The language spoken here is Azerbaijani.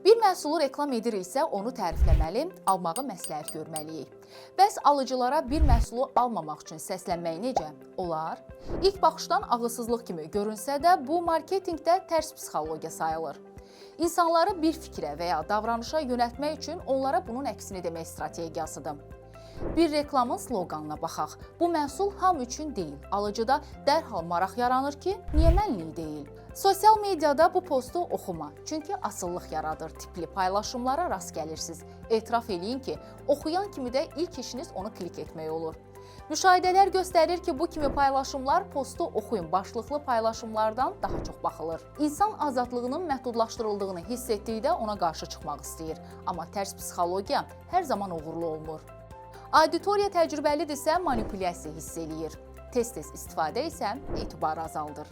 Bir məhsulu reklam ediriksə, onu tərifləməli, almağı məsləhət görməliyik. Bəs alıcılara bir məhsulu almamaq üçün səslənmək necə? Olar. İlk baxışdan ağılsızlıq kimi görünsə də, bu marketinqdə tərs psixologiya sayılır. İnsanları bir fikrə və ya davranışa yönəltmək üçün onlara bunun əksini demək strategiyasıdır. Bir reklamın sloqanına baxaq. Bu məhsul hamı üçün deyil. Alıcıda dərhal maraq yaranır ki, niyə mənlik deyil? Sosial mediada bu postu oxuma, çünki asıllıq yaradır tipli paylaşımlara rast gəlirsiniz. Etiraf eləyin ki, oxuyan kimi də ilk işiniz onu klik etmək olur. Müşahidələr göstərir ki, bu kimi paylaşımlar postu oxuyun başlıqlı paylaşımlardan daha çox baxılır. İnsan azadlığının məhdudlaşdırıldığını hiss etdikdə ona qarşı çıxmaq istəyir. Amma tərs psixologiya hər zaman uğurlu olmur. Auditoriya təcrübəlidirsə manipulyasiya hiss eləyir. Tez-tez istifadə isə etibarı azaldır.